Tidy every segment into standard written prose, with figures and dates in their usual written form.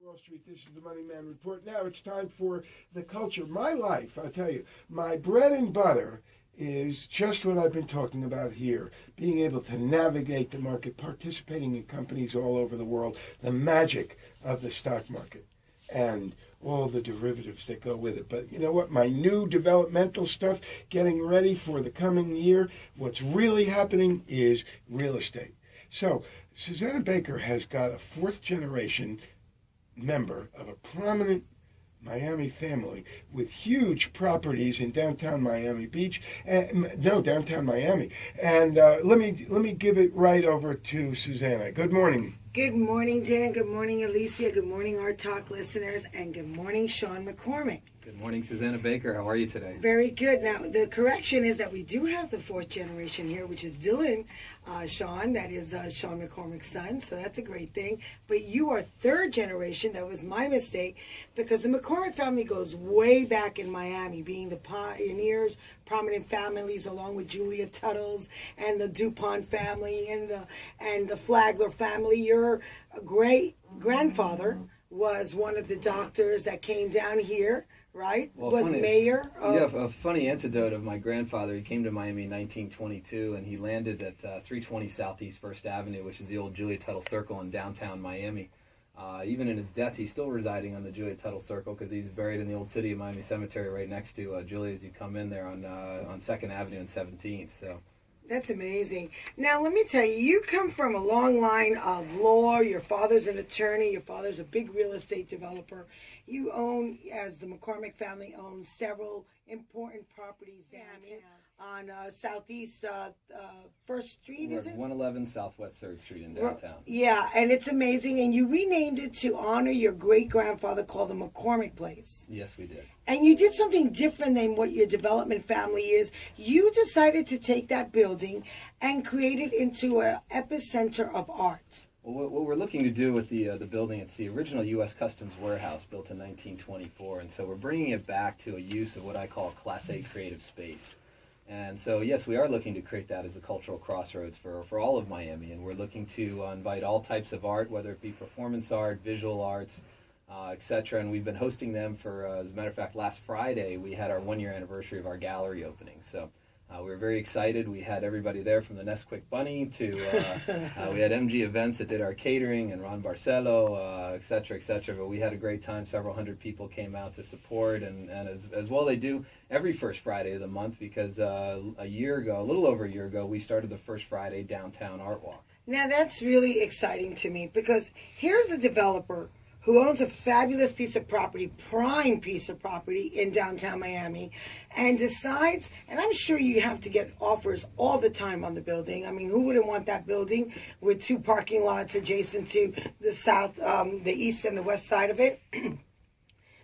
Wall Street. This is the Money Man Report. Now it's time for the culture. My life, I'll tell you, my bread and butter is just what I've been talking about here. Being able to navigate the market, participating in companies all over the world, the magic of the stock market, and all the derivatives that go with it. But you know what? My new developmental stuff, getting ready for the coming year, what's really happening is real estate. So Susana Baker has got a fourth-generation member of a prominent Miami family with huge properties in downtown Miami Beach, downtown Miami. And let me give it right over to Susana. Good morning. Good morning, Dan. Good morning, Alicia. Good morning, ARTTALK listeners. And good morning, Sean McCormick. Good morning, Susana Baker. How are you today? Very good. Now, the correction is that we do have the fourth generation here, which is Dylan, Sean. That is Sean McCormick's son, so that's a great thing. But you are third generation. That was my mistake, because the McCormick family goes way back in Miami, being the pioneers, prominent families, along with Julia Tuttle's and the DuPont family and the Flagler family. Your great-grandfather was one of the doctors that came down here, right? Well, was mayor of... Yeah, a funny anecdote of my grandfather. He came to Miami in 1922, and he landed at 320 Southeast 1st Avenue, which is the old Julia Tuttle Circle in downtown Miami. Even in his death, he's still residing on the Julia Tuttle Circle because he's buried in the old City of Miami Cemetery right next to Julia as you come in there on 2nd Avenue and 17th. So. That's amazing. Now, let me tell you, you come from a long line of law. Your father's an attorney. Your father's a big real estate developer. You own, as the McCormick family owns, several important properties downtown on Southeast 1st Street, is it? 111 Southwest 3rd Street in downtown. Yeah, and it's amazing. And you renamed it to honor your great-grandfather, called the McCormick Place. Yes, we did. And you did something different than what your development family is. You decided to take that building and create it into an epicenter of art. Well, what we're looking to do with the building, it's the original U.S. Customs warehouse built in 1924, and so we're bringing it back to a use of what I call Class A creative space. And so, yes, we are looking to create that as a cultural crossroads for all of Miami, and we're looking to invite all types of art, whether it be performance art, visual arts, etc. And we've been hosting them for, as a matter of fact, last Friday we had our one-year anniversary of our gallery opening. So we were very excited. We had everybody there from the Nesquik Bunny to, we had MG Events that did our catering, and Ron Barcelo, etc., etc. But we had a great time. Several hundred people came out to support, and as well they do every first Friday of the month, because a little over a year ago, we started the First Friday Downtown Art Walk. Now that's really exciting to me, because here's a developer who owns a fabulous piece of property, prime piece of property in downtown Miami, and decides, and I'm sure you have to get offers all the time on the building. I mean, who wouldn't want that building with two parking lots adjacent to the south, the east and the west side of it?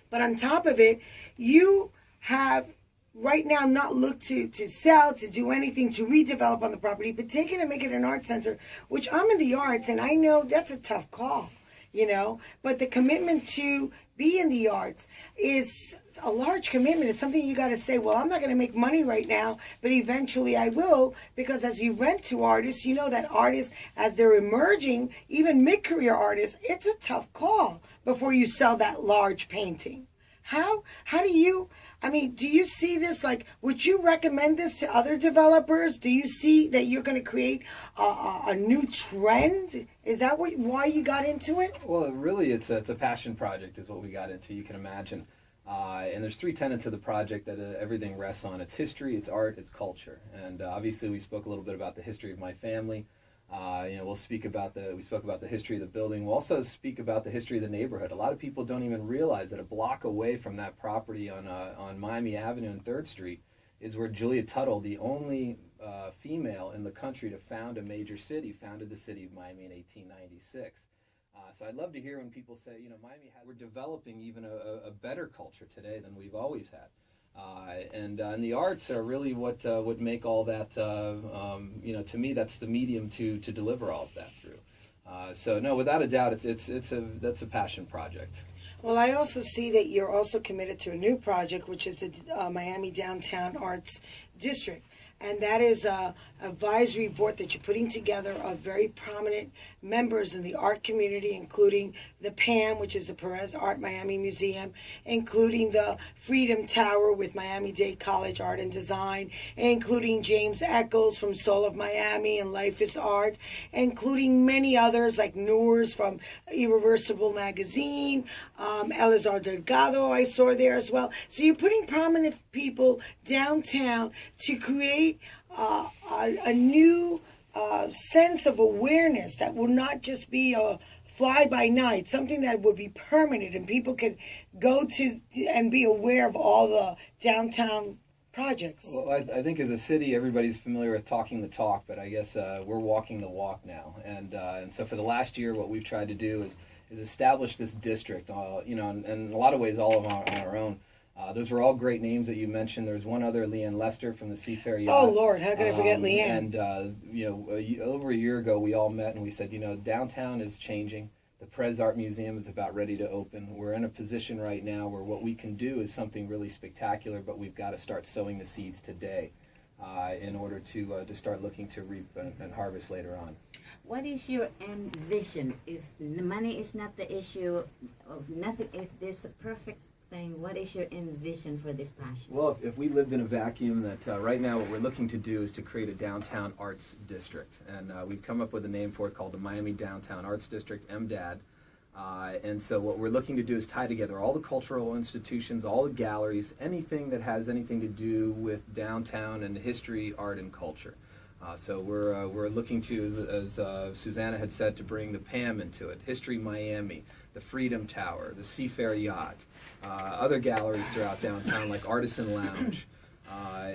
But on top of it, you have right now not looked to sell, to do anything, to redevelop on the property, but take it and make it an art center, which I'm in the arts, and I know that's a tough call. You know, but the commitment to be in the arts is a large commitment. It's something you got to say, well, I'm not going to make money right now, but eventually I will, because as you rent to artists, you know that artists, as they're emerging, even mid-career artists, it's a tough call before you sell that large painting. How do you... I mean, do you see this, like, would you recommend this to other developers? Do you see that you're going to create a new trend? Is that why you got into it? Well, really, it's a passion project is what we got into, you can imagine. And there's three tenets of the project that everything rests on. It's history, it's art, it's culture. And obviously, we spoke a little bit about the history of my family. We spoke about the history of the building. We'll also speak about the history of the neighborhood. A lot of people don't even realize that a block away from that property on Miami Avenue and 3rd Street is where Julia Tuttle, the only female in the country to found a major city, founded the city of Miami in 1896. So I'd love to hear when people say, Miami we're developing even a better culture today than we've always had. And the arts are really what would make all that, to me, that's the medium to deliver all of that through. So no, without a doubt, that's a passion project. Well, I also see that you're also committed to a new project, which is the Miami Downtown Arts District. And that is advisory board that you're putting together of very prominent members in the art community, including the PAM, which is the Perez Art Miami Museum, including the Freedom Tower with Miami-Dade College Art and Design, including James Eccles from Soul of Miami and Life is Art, including many others like Noors from Irreversible Magazine, Elazar Delgado I saw there as well. So you're putting prominent people downtown to create a new sense of awareness that will not just be a fly by night, something that would be permanent and people can go to and be aware of all the downtown projects. Well, I think as a city, everybody's familiar with talking the talk, but I guess we're walking the walk now. And so for the last year, what we've tried to do is establish this district, you know, and in a lot of ways, all of them on our own. Those were all great names that you mentioned. There's one other, Leanne Lester from the Seafair Yacht. Oh, Lord, how could I forget Leanne? And, you know, over a year ago, we all met and we said, you know, downtown is changing. The Perez Art Museum is about ready to open. We're in a position right now where what we can do is something really spectacular, but we've got to start sowing the seeds today in order to start looking to reap and harvest later on. What is your vision? If the money is not the issue of nothing, if there's a perfect thing, what is your vision for this passion? Well, if we lived in a vacuum, that right now what we're looking to do is to create a downtown arts district. And we've come up with a name for it called the Miami Downtown Arts District, MDAD. And so what we're looking to do is tie together all the cultural institutions, all the galleries, anything that has anything to do with downtown and history, art, and culture. So we're looking to, as Susana had said, to bring the PAM into it, History Miami, the Freedom Tower, the Seafair Yacht, other galleries throughout downtown like Artisan Lounge,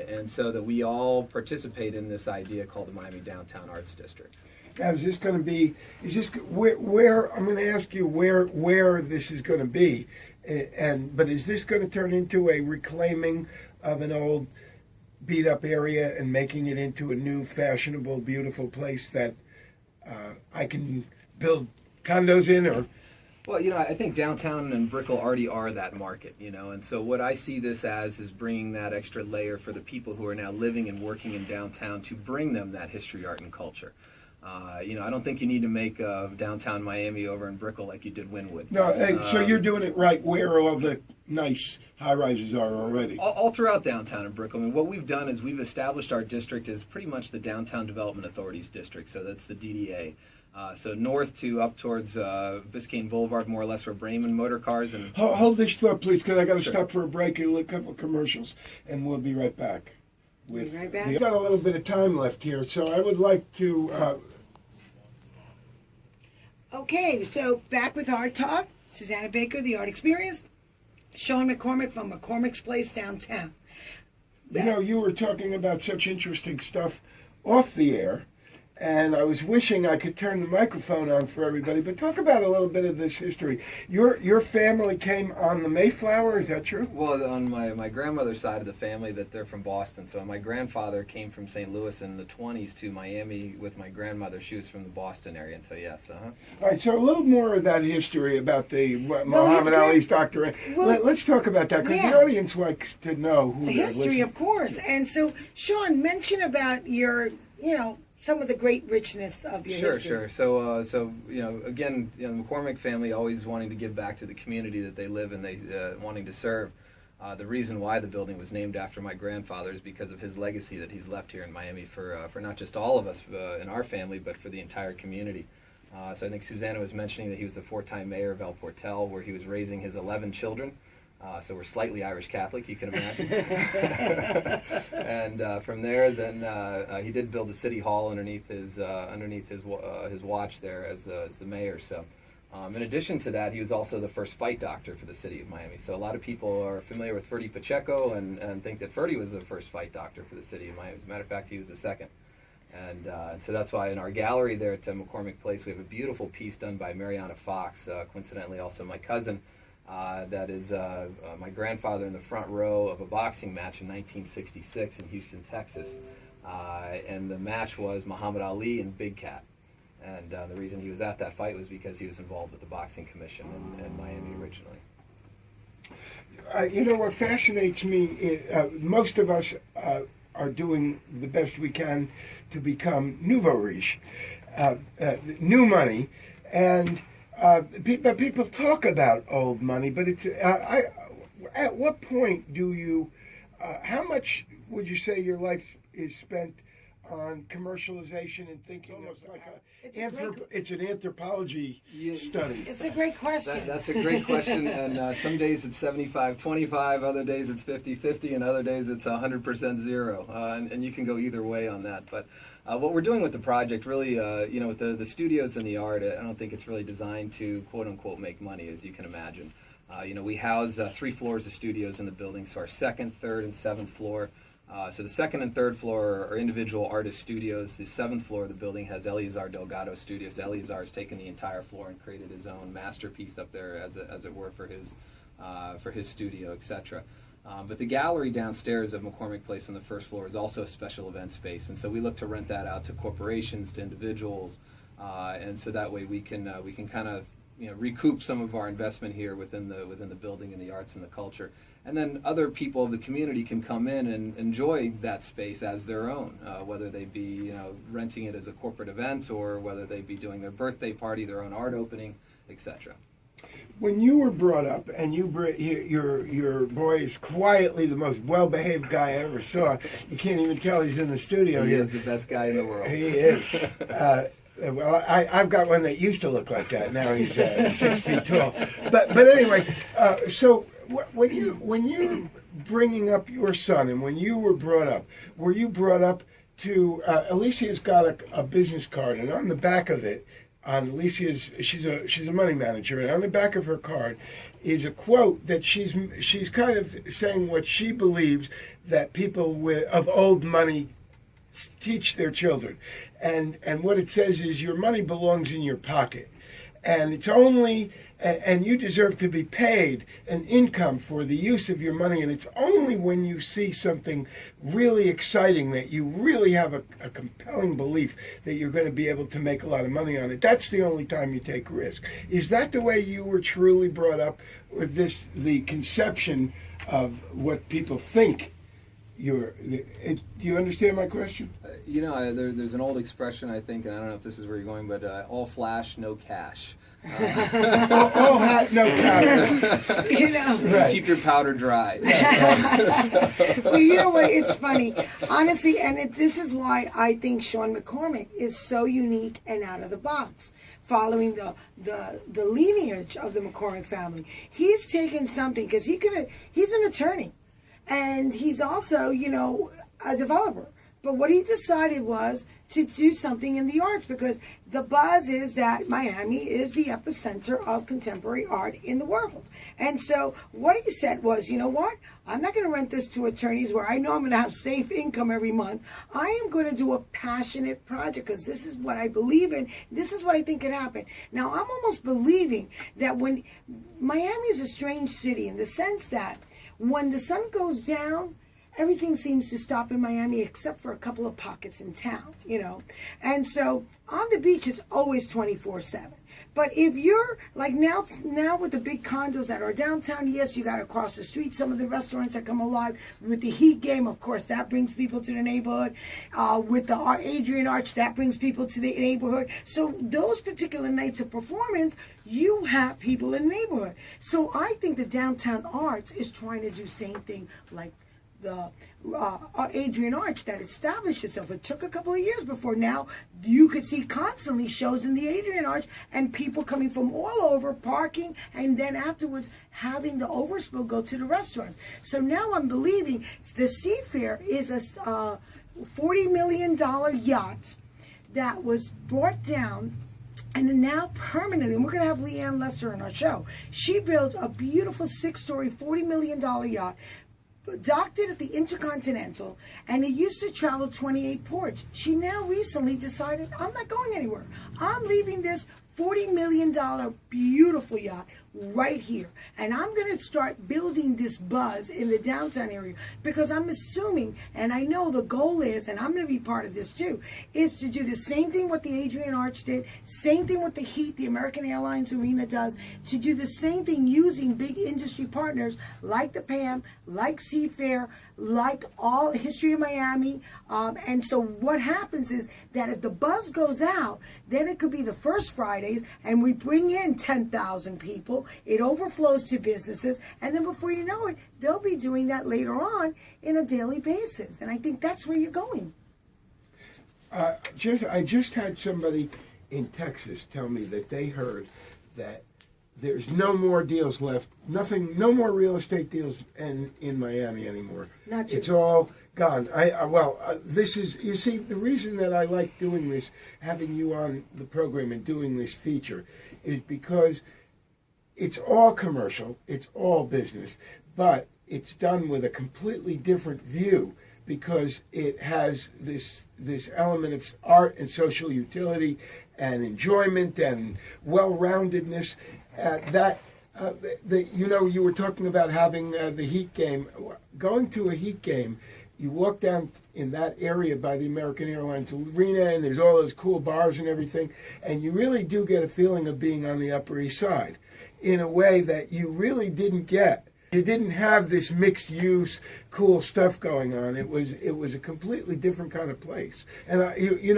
and so that we all participate in this idea called the Miami Downtown Arts District. Now, is this going to be? Is this where? I'm going to ask you where this is going to be, but is this going to turn into a reclaiming of an old beat up area and making it into a new fashionable, beautiful place that I can build condos in? Or well, you know, I think downtown and Brickell already are that market, you know, and so what I see this as is bringing that extra layer for the people who are now living and working in downtown to bring them that history, art, and culture. You know, I don't think you need to make downtown Miami over in Brickell like you did Wynwood. No, so you're doing it right where all the nice high-rises are already. All throughout downtown in Brickell. I mean, what we've done is we've established our district as pretty much the Downtown Development Authority's district, so that's the DDA. So north to up towards Biscayne Boulevard, more or less, where Bremen motor cars and... Hold this thought, please, because I got to Sure. stop for a break and a couple of commercials, and we'll be right back. We've got a little bit of time left here, so I would like to... Okay, so back with Art Talk. Susana Baker, The Art Experience. Sean McCormick from McCormick's Place downtown. You know, you were talking about such interesting stuff off the air, and I was wishing I could turn the microphone on for everybody, but talk about a little bit of this history. Your family came on the Mayflower, is that true? Well, on my grandmother's side of the family, that they're from Boston. So my grandfather came from St. Louis in the 20s to Miami with my grandmother. She was from the Boston area, and so yes, All right, so a little more of that history about the Muhammad Ali's doctor. Well, Let's talk about that, because yeah. the audience likes to know who The they're history, listening. of course. And so, Sean, mention about your, you know, some of the great richness of your history. Sure. So you know, again, you know, the McCormick family always wanting to give back to the community that they live in, they wanting to serve. The reason why the building was named after my grandfather is because of his legacy that he's left here in Miami for not just all of us in our family, but for the entire community. So I think Susana was mentioning that he was the 4-time mayor of El Portel, where he was raising his 11 children. So we're slightly Irish Catholic, you can imagine. And from there, then he did build the city hall underneath his watch there as the mayor. So, in addition to that, he was also the first fight doctor for the city of Miami. So a lot of people are familiar with Ferdy Pacheco and think that Ferdy was the first fight doctor for the city of Miami. As a matter of fact, he was the second. And so that's why in our gallery there at McCormick Place, we have a beautiful piece done by Mariana Fox, coincidentally also my cousin. That is my grandfather in the front row of a boxing match in 1966 in Houston, Texas. And the match was Muhammad Ali and Big Cat. And the reason he was at that fight was because he was involved with the boxing commission in Miami originally. You know, what fascinates me is most of us are doing the best we can to become nouveau riche, new money, and but people talk about old money. But it's at what point do you? How much would you say your life is spent on commercialization and thinking almost like it's an anthropology study? It's a great question. That's a great question, and some days it's 75-25, other days it's 50-50, and other days it's 100% zero, and you can go either way on that. But what we're doing with the project, really, with the studios and the art, I don't think it's really designed to quote-unquote make money, as you can imagine. We house 3 floors of studios in the building, so our 2nd, 3rd, and 7th floor. So the 2nd and 3rd floor are individual artist studios. The 7th floor of the building has Eleazar Delgado Studios. Eleazar has taken the entire floor and created his own masterpiece up there, as it were, for his studio, etc. But the gallery downstairs of McCormick Place on the 1st floor is also a special event space, and so we look to rent that out to corporations, to individuals, and so that way we can kind of recoup some of our investment here within the building and the arts and the culture. And then other people of the community can come in and enjoy that space as their own, whether they be renting it as a corporate event or whether they be doing their birthday party, their own art opening, etc. When you were brought up, and your boy is quietly the most well-behaved guy I ever saw. You can't even tell he's in the studio He here. is the best guy in the world. He is. Well, I've got one that used to look like that. Now he's 6 feet tall. But anyway, so when you're bringing up your son, and when you were brought up, were you brought up to? Alicia's got a business card, and on the back of it, on Alicia's, she's a money manager, and on the back of her card is a quote that she's kind of saying what she believes that people of old money teach their children. And what it says is your money belongs in your pocket. And it's only, and you deserve to be paid an income for the use of your money. And it's only when you see something really exciting that you really have a compelling belief that you're going to be able to make a lot of money on it. That's the only time you take risk. Is that the way you were truly brought up? Or the conception of what people think do you understand my question? There's an old expression, I think, and I don't know if this is where you're going, but all flash, no cash. All hat, no powder. Right. Keep your powder dry. Well, you know what? It's funny, honestly, and this is why I think Sean McCormick is so unique and out of the box. Following the lineage of the McCormick family, he's taken something because he's an attorney. And he's also, a developer. But what he decided was to do something in the arts, because the buzz is that Miami is the epicenter of contemporary art in the world. And so what he said was, you know what? I'm not going to rent this to attorneys where I know I'm going to have safe income every month. I am going to do a passionate project because this is what I believe in. This is what I think can happen. Now, I'm almost believing that when Miami is a strange city in the sense that when the sun goes down, everything seems to stop in Miami except for a couple of pockets in town, And so on the beach, it's always 24/7. But if you're like now with the big condos that are downtown, yes, you got to cross the street. Some of the restaurants that come alive with the Heat game, of course, that brings people to the neighborhood. With the Adrian Arch, that brings people to the neighborhood. So those particular nights of performance, you have people in the neighborhood. So I think the downtown arts is trying to do the same thing like the Adrian Arch that established itself. It took a couple of years before now you could see constantly shows in the Adrian Arch and people coming from all over parking and then afterwards having the overspill go to the restaurants. So now I'm believing the Seafair is a $40 million yacht that was brought down and now permanently, and we're going to have Leanne Lester on our show. She built a beautiful 6-story, $40 million yacht, docked it at the Intercontinental, and it used to travel 28 ports. She now recently decided, I'm not going anywhere. I'm leaving this $40 million beautiful yacht right here. And I'm going to start building this buzz in the downtown area because I'm assuming, and I know the goal is, and I'm going to be part of this too, is to do the same thing what the Adrian Arch did, same thing what the Heat, the American Airlines Arena does, to do the same thing using big industry partners like the PAM, like Seafair, like all history of Miami. And so what happens is that if the buzz goes out, then it could be the first Fridays, and we bring in 10,000 people. It overflows to businesses, and then before you know it, they'll be doing that later on in a daily basis. And I think that's where you're going. I just had somebody in Texas tell me that they heard that there's no more deals left, no more real estate deals in Miami anymore. Not true. It's all gone. This is, you see, the reason that I like doing this, having you on the program and doing this feature, is because it's all commercial, it's all business, but it's done with a completely different view, because it has this element of art and social utility and enjoyment and well-roundedness. You were talking about having the Heat game. Going to a Heat game, you walk down in that area by the American Airlines Arena, and there's all those cool bars and everything, and you really do get a feeling of being on the Upper East Side in a way that you really didn't get. You didn't have this mixed use, cool stuff going on. It was a completely different kind of place. And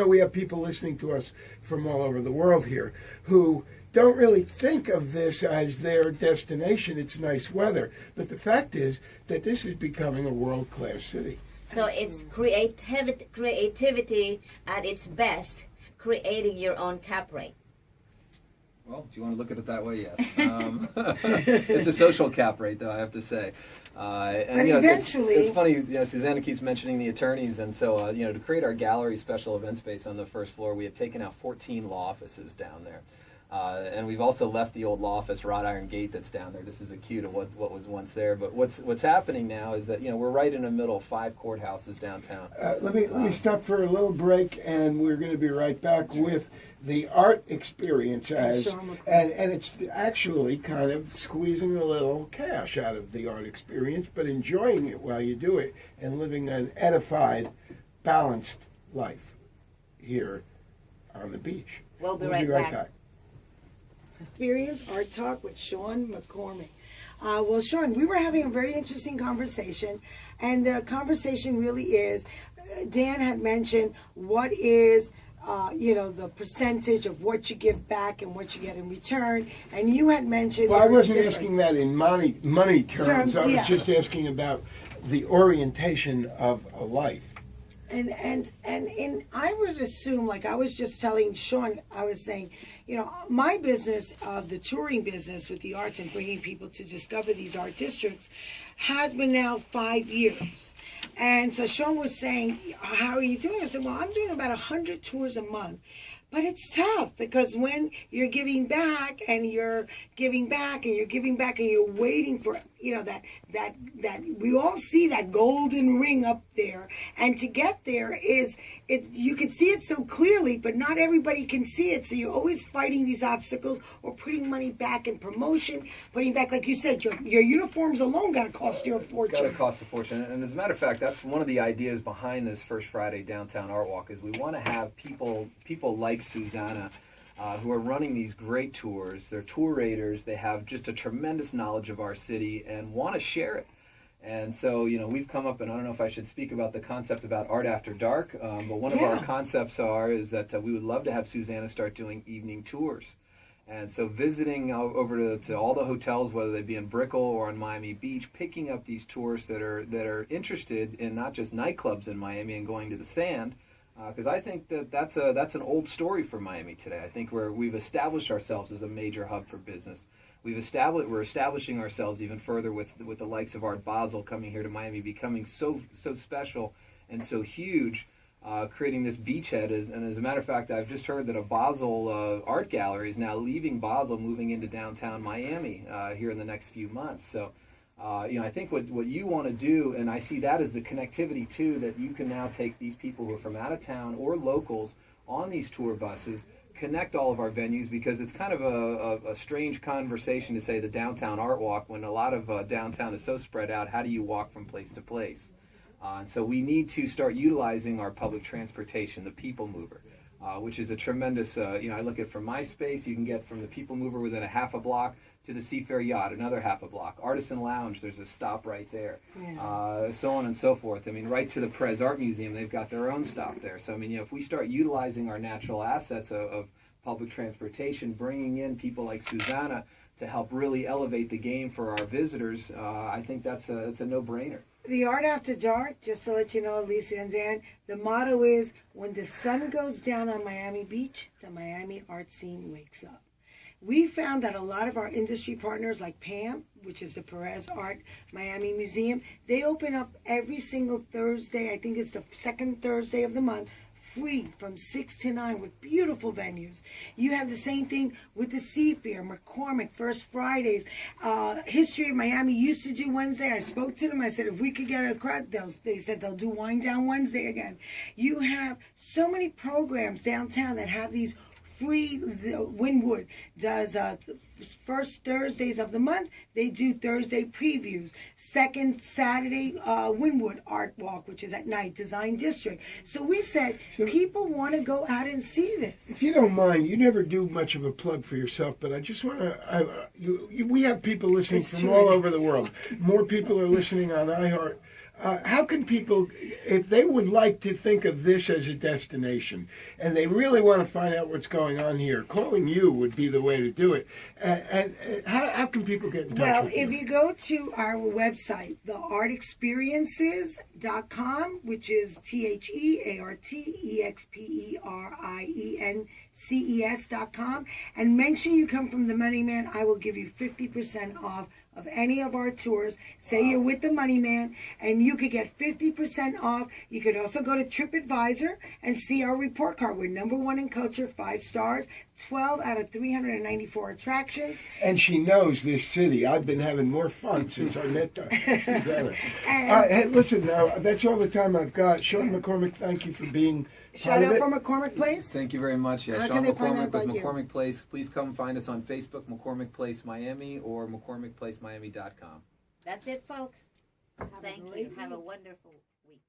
we have people listening to us from all over the world here who don't really think of this as their destination. It's nice weather, but the fact is that this is becoming a world-class city. So it's creativity at its best, creating your own cap rate. Well, do you want to look at it that way? Yes. It's a social cap rate, though, I have to say. And eventually... It's funny, Susana keeps mentioning the attorneys, and so, to create our gallery special event space on the first floor, we have taken out 14 law offices down there. And we've also left the old law office wrought iron gate that's down there. This is a cue to what was once there. But what's happening now is that we're right in the middle of 5 courthouses downtown. Let me stop for a little break, and we're going to be right back with the art experience and it's actually kind of squeezing a little cash out of the art experience, but enjoying it while you do it and living an edified, balanced life here on the beach. We'll be right back. Experience Art Talk with Sean McCormick. Well, Sean, we were having a very interesting conversation, and the conversation really is, Dan had mentioned what is, the percentage of what you give back and what you get in return, and you had mentioned... Well, I wasn't asking that in money terms. I was just asking about the orientation of a life. And I would assume, like I was just telling Sean, I was saying, my business, the touring business with the arts and bringing people to discover these art districts, has been now 5 years. And so Sean was saying, how are you doing? I said, well, I'm doing about 100 tours a month. But it's tough, because when you're giving back and you're giving back and you're giving back and you're waiting for, that we all see that golden ring up there, and to get there you can see it so clearly, but not everybody can see it. So you're always fighting these obstacles, or putting money back in promotion, putting back, like you said, your uniforms alone got to cost you a fortune. Got to cost a fortune. And as a matter of fact, that's one of the ideas behind this First Friday Downtown Art Walk, is we want to have people like Susana, who are running these great tours. They're tour raters. They have just a tremendous knowledge of our city and want to share it. And so, we've come up, and I don't know if I should speak about the concept about Art After Dark, but one of our concepts is that we would love to have Susana start doing evening tours. And so visiting over to all the hotels, whether they be in Brickell or on Miami Beach, picking up these tourists that are interested in not just nightclubs in Miami and going to the sand, because I think that's an old story for Miami today. I think we've established ourselves as a major hub for business. We're establishing ourselves even further with the likes of Art Basel coming here to Miami, becoming so special and so huge, creating this beachhead. And as a matter of fact, I've just heard that a Basel art gallery is now leaving Basel, moving into downtown Miami here in the next few months. So, I think what you want to do, and I see that as the connectivity too, that you can now take these people who are from out of town or locals on these tour buses, connect all of our venues, because it's kind of a strange conversation to say the Downtown Art Walk when a lot of downtown is so spread out. How do you walk from place to place? And so we need to start utilizing our public transportation, the People Mover, which is a tremendous, I look at from my space, you can get from the People Mover within a half a block to the Seafair Yacht, another half a block. Artisan Lounge, there's a stop right there. So on and so forth. I mean, right to the Perez Art Museum, they've got their own stop there. So, I mean, if we start utilizing our natural assets of public transportation, bringing in people like Susana to help really elevate the game for our visitors, I think that's a no-brainer. The Art After Dark, just to let you know, Lisa and Dan, the motto is, when the sun goes down on Miami Beach, the Miami art scene wakes up. We found that a lot of our industry partners like PAM, which is the Perez Art Miami Museum, they open up every single Thursday. I think it's the second Thursday of the month, free from 6 to 9 with beautiful venues. You have the same thing with the Seafair, McCormick, First Fridays. History of Miami used to do Wednesday. I spoke to them. I said, if we could get a crowd, they said they'll do Wind Down Wednesday again. You have so many programs downtown that have these free. Wynwood does first Thursdays of the month. They do Thursday previews. Second Saturday, Wynwood Art Walk, which is at night, Design District. So we said people want to go out and see this. If you don't mind, you never do much of a plug for yourself, but I just want to. We have people listening from all over the world. More people are listening on iHeart. How can people, if they would like to think of this as a destination and they really want to find out what's going on here, calling you would be the way to do it. And how can people get in touch with you? Well, if you go to our website, theartexperiences.com, which is TheArtExperiences.com, and mention you come from the Money Man, I will give you 50% off of any of our tours. Say you're with the Money Man, and you could get 50% off. You could also go to TripAdvisor and see our report card. We're #1 in culture, 5 stars, 12 out of 394 attractions. And she knows this city. I've been having more fun since I met Susana. Hey, listen, now, that's all the time I've got. Sean McCormick, thank you for being Shout out for McCormick Place. Thank you very much. Yeah, How Sean can they find out McCormick with about you? McCormick Place. Please come find us on Facebook, McCormick Place Miami, or McCormickPlaceMiami.com. That's it, folks. Thank you. great Have a week. wonderful week.